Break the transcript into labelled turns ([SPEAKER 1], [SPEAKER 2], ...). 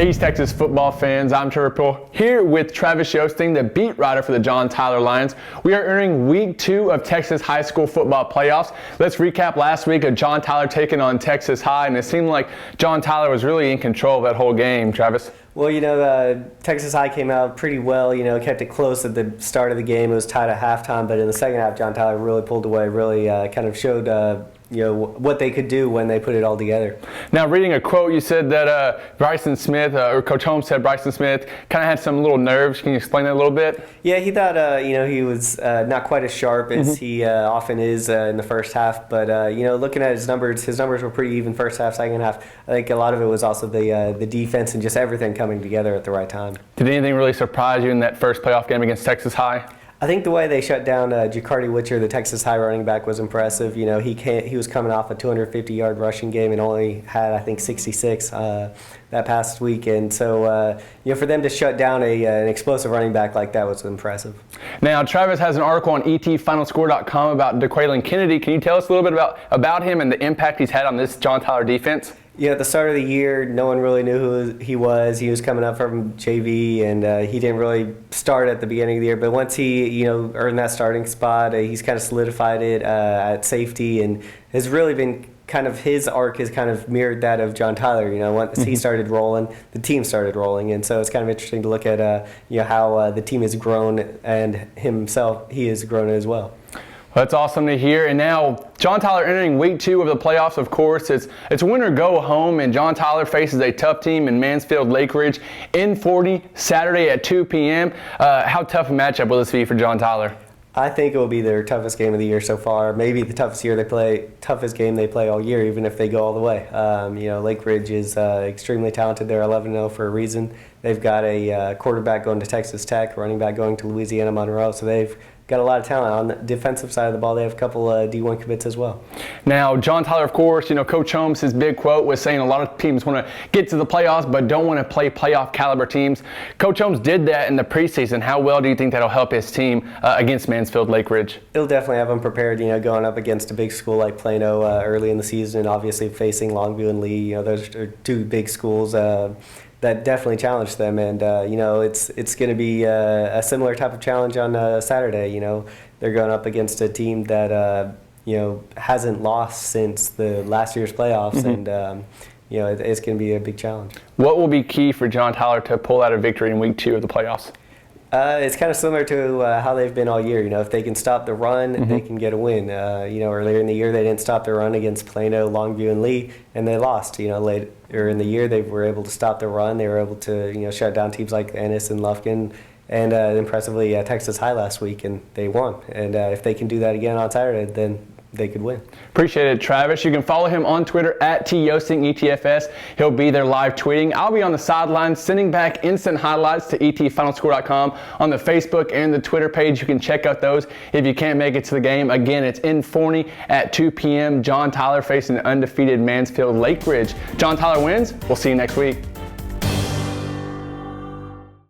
[SPEAKER 1] Hey, East Texas football fans, I'm Trevor Poole here with Travis Yosting, the beat writer for the John Tyler Lions. We are entering week 2 of Texas high school football playoffs. Let's recap last week of John Tyler taking on Texas High, and it seemed like John Tyler was really in control of that whole game. Travis?
[SPEAKER 2] Well, Texas High came out pretty well, kept it close at the start of the game. It was tied at halftime, but in the second half, John Tyler really pulled away, really kind of showed what they could do when they put it all together.
[SPEAKER 1] Now, reading a quote, you said that Bryson Smith, or Coach Holmes said Bryson Smith kind of had some little nerves. Can you explain that a little bit?
[SPEAKER 2] Yeah, he thought, he was not quite as sharp as he often is in the first half. But, looking at his numbers were pretty even first half, second half. I think a lot of it was also the defense and just everything coming together at the right time.
[SPEAKER 1] Did anything really surprise you in that first playoff game against Texas High?
[SPEAKER 2] I think the way they shut down Jacardi Witcher, the Texas High running back, was impressive. He was coming off a 250-yard rushing game and only had, I think, 66 that past week. And so, for them to shut down an explosive running back like that was impressive.
[SPEAKER 1] Now, Travis has an article on etfinalscore.com about Deonte Kennedy. Can you tell us a little bit about him and the impact he's had on this John Tyler defense?
[SPEAKER 2] At the start of the year, no one really knew who he was. He was coming up from JV, and he didn't really start at the beginning of the year. But once he, earned that starting spot, he's kind of solidified it at safety, and has really been kind of his arc has kind of mirrored that of John Tyler. Once he started rolling, the team started rolling, and so it's kind of interesting to look at how the team has grown and he has grown as well.
[SPEAKER 1] Well, that's awesome to hear. And now, John Tyler entering week 2 of the playoffs, of course. It's win or go home, and John Tyler faces a tough team in Mansfield Lake Ridge in 40 Saturday at 2 p.m. How tough a matchup will this be for John Tyler?
[SPEAKER 2] I think it will be their toughest game of the year so far. Maybe the toughest game they play all year, even if they go all the way. Lake Ridge is extremely talented. They're 11-0 for a reason. They've got a quarterback going to Texas Tech, running back going to Louisiana Monroe, so they've got a lot of talent. On the defensive side of the ball, they have a couple D1 commits as well.
[SPEAKER 1] Now, John Tyler, of course, Coach Holmes, his big quote was saying a lot of teams want to get to the playoffs but don't want to play playoff caliber teams. Coach Holmes did that in the preseason. How well do you think that'll help his team against Mansfield Lake Ridge?
[SPEAKER 2] It'll definitely have them prepared, going up against a big school like Plano early in the season, and obviously facing Longview and Lee. Those are two big schools that definitely challenged them, and it's going to be a similar type of challenge on Saturday. They're going up against a team that hasn't lost since the last year's playoffs, and it's going to be a big challenge.
[SPEAKER 1] What will be key for John Tyler to pull out a victory in week 2 of the playoffs?
[SPEAKER 2] It's kind of similar to how they've been all year. If they can stop the run, they can get a win. Earlier in the year, they didn't stop the run against Plano, Longview, and Lee, and they lost. Later in the year, they were able to stop the run. They were able to, shut down teams like Ennis and Lufkin, and impressively Texas High last week, and they won. And if they can do that again on Saturday, then they could win. Appreciate
[SPEAKER 1] it, Travis. You can follow him on Twitter at @TYosting ETFS. He'll be there live tweeting. I'll be on the sidelines sending back instant highlights to etfinalscore.com on the Facebook and the Twitter page. You can check out those if you can't make it to the game. Again, it's in Forney at 2 p.m. John Tyler facing the undefeated Mansfield Lake Ridge. John Tyler wins. We'll see you next week.